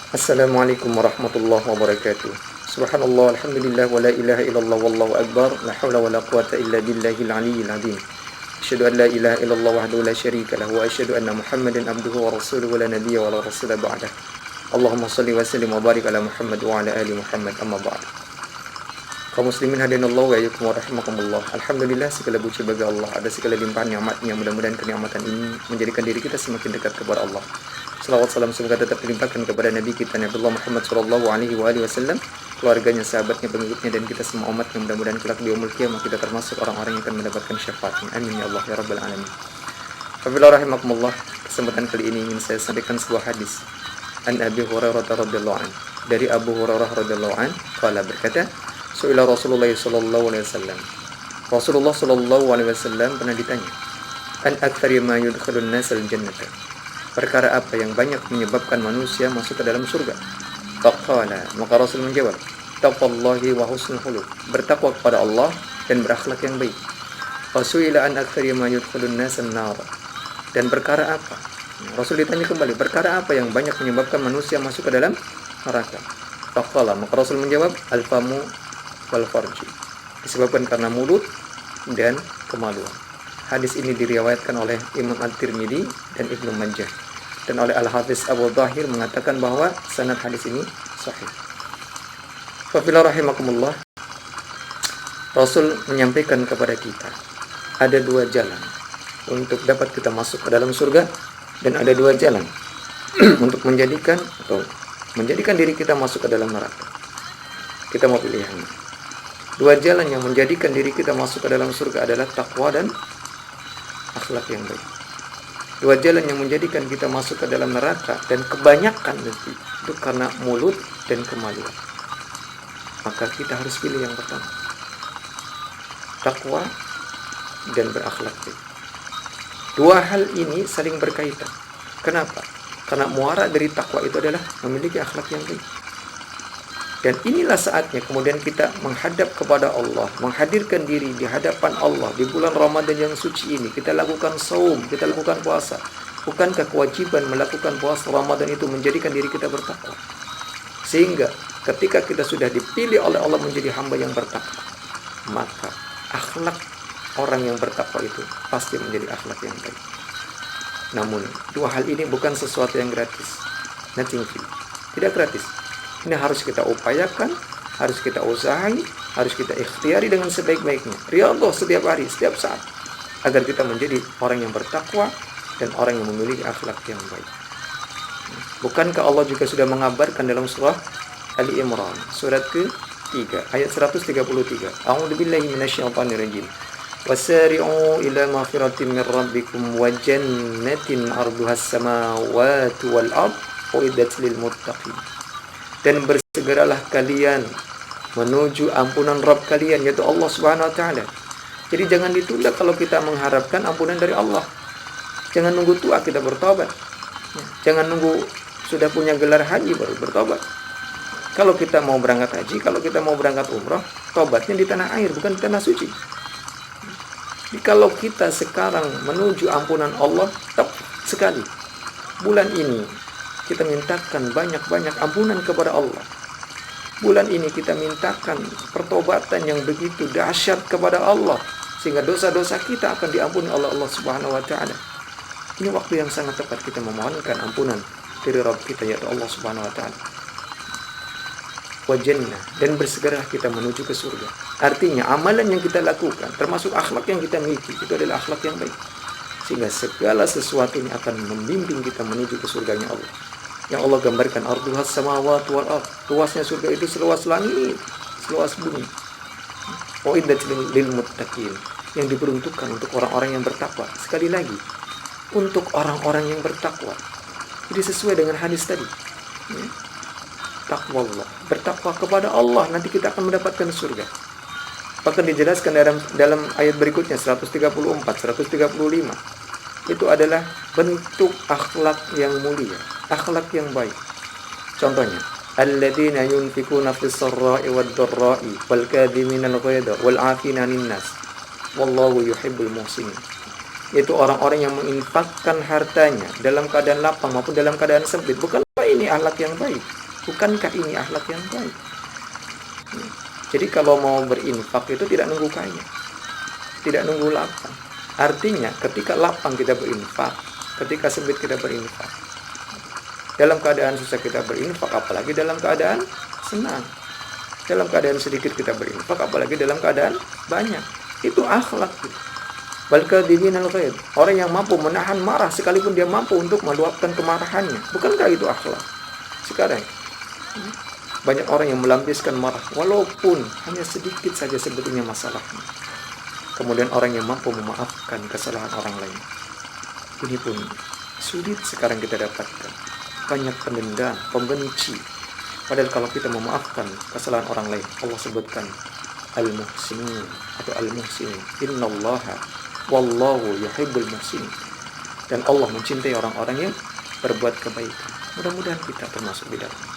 Assalamualaikum warahmatullahi wabarakatuh. Subhanallah, alhamdulillah, wa la ilaha illallah, wallahu akbar, la hawla wa la quwata illa billahil aliyyil azim. Asyhadu an la ilaha illallah wahdahu la syarika lahu wa asyhadu anna Muhammadan abduhu wa rasuluhu wa la nabiyya wa la rasula ba'dah. Allahumma shalli wa sallim wa barik ala Muhammad wa ala ali Muhammad, amma ba'd. Kaum muslimin hadinallahu wa iyyakum wa rahimakumullah. Alhamdulillah, segala puji bagi Allah, ada segala limpahan nikmatnya. Mudah-mudahan kenikmatan ini menjadikan diri kita semakin dekat kepada Allah. Salawat salam semoga tetap dilimpahkan kepada Nabi kita Nabiullah Muhammad sallallahu alaihi wasallam, keluarganya, sahabatnya, pengikutnya, dan kita semua umat yang mudah-mudahan kelak di yaumul qiyamah kita termasuk orang-orang yang akan mendapatkan syafaatnya. Amin ya Allah ya rabbal alamin. Wabillahi rahimakumullah. Kesempatan kali ini ingin saya sampaikan sebuah hadis an Abi Hurairah radhiyallahu an. Dari Abu Hurairah radhiyallahu an, qala berkata, su'ila Rasulullah sallallahu alaihi wasallam. Rasulullah sallallahu alaihi wasallam pernah ditanya, an aktsari ma yudkhilun nas al-jannata. Perkara apa yang banyak menyebabkan manusia masuk ke dalam surga? Faqala, maka Rasul menjawab, taqwallahi wa husnul khuluq, bertakwa kepada Allah dan berakhlak yang baik. Fasuila an aktsari ma yudkhilun nas an-nar. Dan perkara apa? Rasul ditanya kembali, perkara apa yang banyak menyebabkan manusia masuk ke dalam neraka? Faqala, maka Rasul menjawab, al-famu wal farji, disebabkan karena mulut dan kemaluan. Hadis ini diriwayatkan oleh Imam At-Tirmidzi dan Ibnu Majah, dan oleh Al-Hafiz Abu Dhahir mengatakan bahwa sanad hadis ini sahih. Wabillahi rahimakumullah. Rasul menyampaikan kepada kita ada dua jalan untuk dapat kita masuk ke dalam surga, dan ada dua jalan untuk menjadikan diri kita masuk ke dalam neraka. Kita mau pilihannya. Dua jalan yang menjadikan diri kita masuk ke dalam surga adalah takwa dan akhlak yang baik. Dua jalan yang menjadikan kita masuk ke dalam neraka, dan kebanyakan nanti itu karena mulut dan kemaluan. Maka kita harus pilih yang pertama, takwa dan berakhlak baik. Dua hal ini saling berkaitan. Kenapa? Karena muara dari takwa itu adalah memiliki akhlak yang baik. Dan inilah saatnya kemudian kita menghadap kepada Allah, menghadirkan diri di hadapan Allah di bulan Ramadan yang suci ini. Kita lakukan saum, kita lakukan puasa. Bukankah kewajiban melakukan puasa Ramadan itu menjadikan diri kita bertakwa? Sehingga ketika kita sudah dipilih oleh Allah menjadi hamba yang bertakwa, maka akhlak orang yang bertakwa itu pasti menjadi akhlak yang baik. Namun dua hal ini bukan sesuatu yang gratis. Nothing free. Tidak gratis. Ini harus kita upayakan, harus kita usahakan, harus kita ikhtiari dengan sebaik-baiknya. Riyadhah setiap hari, setiap saat, agar kita menjadi orang yang bertakwa dan orang yang memiliki akhlak yang baik. Bukankah Allah juga sudah mengabarkan dalam surah Ali Imran, surat ke-3, ayat 133. A'udzubillahi minasyaitonirrajim. Wasari'u ila maghfiratin min rabbikum wa jannatin 'arduhas samawati wal ard uiddat lil muttaqin. Dan bersegeralah kalian menuju ampunan Rabb kalian, yaitu Allah Subhanahu wa taala. Jadi jangan ditunda kalau kita mengharapkan ampunan dari Allah. Jangan nunggu tua kita bertobat. Jangan nunggu sudah punya gelar haji baru bertobat. Kalau kita mau berangkat haji, kalau kita mau berangkat umrah, tobatnya di tanah air, bukan di tanah suci. Jadi kalau kita sekarang menuju ampunan Allah, tepat sekali. Bulan ini kita mintakan banyak-banyak ampunan kepada Allah. Bulan ini kita mintakan pertobatan yang begitu dahsyat kepada Allah, sehingga dosa-dosa kita akan diampuni oleh Allah Subhanahu wa taala. Ini waktu yang sangat tepat kita memohonkan ampunan dari Rabb kita, yaitu Allah Subhanahu wa taala. Wa jannah, dan bersegera kita menuju ke surga. Artinya amalan yang kita lakukan, termasuk akhlak yang kita miliki, itu adalah akhlak yang baik. Sehingga segala sesuatu ini akan membimbing kita menuju ke surganya Allah. Yang Allah gambarkan, arduhas samawati wal ard, luasnya surga itu seluas langit, seluas bumi. Uiddat lil muttaqin, yang diperuntukkan untuk orang-orang yang bertakwa. Sekali lagi, untuk orang-orang yang bertakwa. Jadi sesuai dengan hadis tadi. Takwa Allah, bertakwa kepada Allah, nanti kita akan mendapatkan surga. Bahkan dijelaskan dalam ayat berikutnya 134, 135. Itu adalah bentuk akhlak yang mulia, akhlak yang baik. Contohnya, alladzina yunfikuna fis sarra'i wad dharra'i wal kadhiminal ghaidha wal 'afina 'anil nas wallahu yuhibbul muhsinin. Itu orang-orang yang menginfakkan hartanya dalam keadaan lapang maupun dalam keadaan sempit. Bukanlah ini akhlak yang baik? Bukankah ini akhlak yang baik? Jadi kalau mau berinfak itu tidak nunggu kaya, tidak nunggu lapang. Artinya ketika lapang kita berinfak, ketika sempit kita berinfak. Dalam keadaan susah kita berinfak, apalagi dalam keadaan senang. Dalam keadaan sedikit kita berinfak, apalagi dalam keadaan banyak. Itu akhlak gitu. Balkadimin al-ghaid, orang yang mampu menahan marah sekalipun dia mampu untuk meluapkan kemarahannya. Bukankah itu akhlak? Sekarang banyak orang yang melampiaskan marah walaupun hanya sedikit saja sebetulnya masalahnya. Kemudian orang yang mampu memaafkan kesalahan orang lain. Ini pun sulit sekarang kita dapatkan. Banyak pendendam, pembenci. Padahal kalau kita memaafkan kesalahan orang lain, Allah sebutkan al-muhsinin atau al-muhsinin. Innallaha wallahu yuhibbul muhsinin. Dan Allah mencintai orang-orang yang berbuat kebaikan. Mudah-mudahan kita termasuk di dalamnya.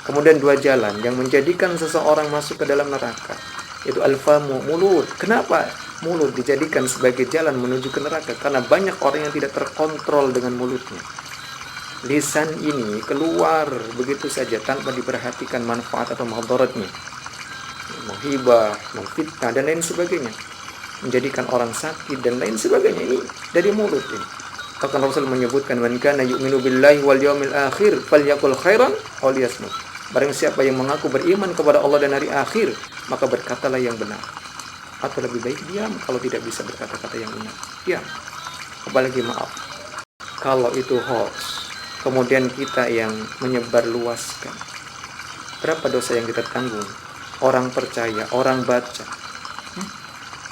Kemudian dua jalan yang menjadikan seseorang masuk ke dalam neraka, itu al-famu, mulut. Kenapa mulut dijadikan sebagai jalan menuju ke neraka? Karena banyak orang yang tidak terkontrol dengan mulutnya. Lisan ini keluar begitu saja tanpa diperhatikan manfaat atau mudaratnya. Menghibah, memfitnah dan lain sebagainya. Menjadikan orang sakit dan lain sebagainya. Ini dari mulut ini. Bahkan Rasul menyebutkan, man kana yu'minu billahi wal yawmil akhir falyaqul khairan aw liyasmut. Barang siapa yang mengaku beriman kepada Allah dan hari akhir, maka berkatalah yang benar. Atau lebih baik diam kalau tidak bisa berkata-kata yang benar. Diam. Apalagi maaf, kalau itu hoax, kemudian kita yang menyebar luaskan, berapa dosa yang kita tanggung? Orang percaya, orang baca.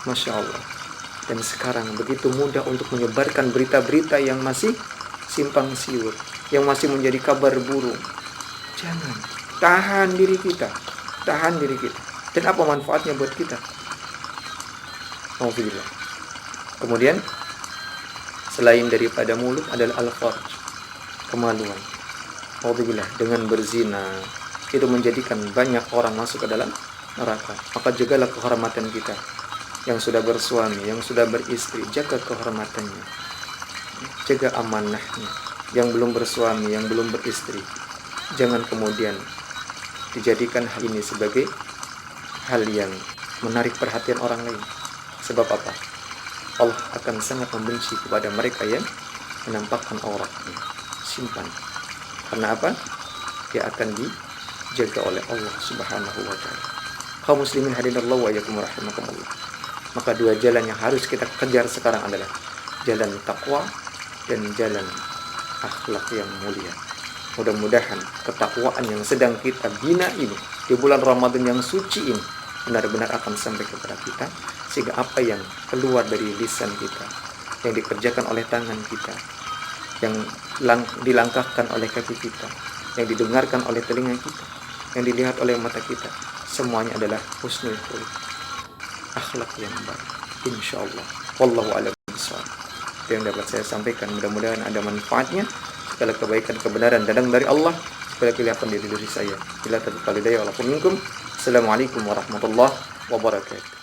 Masya Allah. Dan sekarang begitu mudah untuk menyebarkan berita-berita yang masih simpang siur, yang masih menjadi kabar burung. Jangan. Tahan diri kita. Tahan diri kita. Dan apa manfaatnya buat kita? Alhamdulillah. Kemudian selain daripada mulut adalah al-farj, kemaluan. Alhamdulillah, dengan berzina itu menjadikan banyak orang masuk ke dalam neraka. Maka jagalah kehormatan kita. Yang sudah bersuami, yang sudah beristri, jaga kehormatannya. Jaga amanahnya. Yang belum bersuami, yang belum beristri, jangan kemudian dijadikan hal ini sebagai hal yang menarik perhatian orang lain. Sebab apa? Allah akan sangat membenci kepada mereka yang menampakkan auratnya. Simpan. Karena apa? Dia akan dijaga oleh Allah Subhanahu wa ta'ala. Kaum muslimin hadinallahu wa iyyakum rahimakumullah. Maka dua jalan yang harus kita kejar sekarang adalah jalan takwa dan jalan akhlak yang mulia. Mudah-mudahan ketakwaan yang sedang kita bina ini di bulan Ramadan yang suci ini benar-benar akan sampai kepada kita, sehingga apa yang keluar dari lisan kita, yang dikerjakan oleh tangan kita, yang dilangkahkan oleh kaki kita, yang didengarkan oleh telinga kita, yang dilihat oleh mata kita, semuanya adalah husnul khuluq, akhlak yang baik, insyaallah. Wallahu a'lam bishawab. Itu yang dapat saya sampaikan. Mudah-mudahan ada manfaatnya. Segala kebaikan, kebenaran datang dari Allah. Segala kelihatan di diri saya. Bila tadukal hidayah walaupun minkum. Assalamualaikum warahmatullahi wabarakatuh.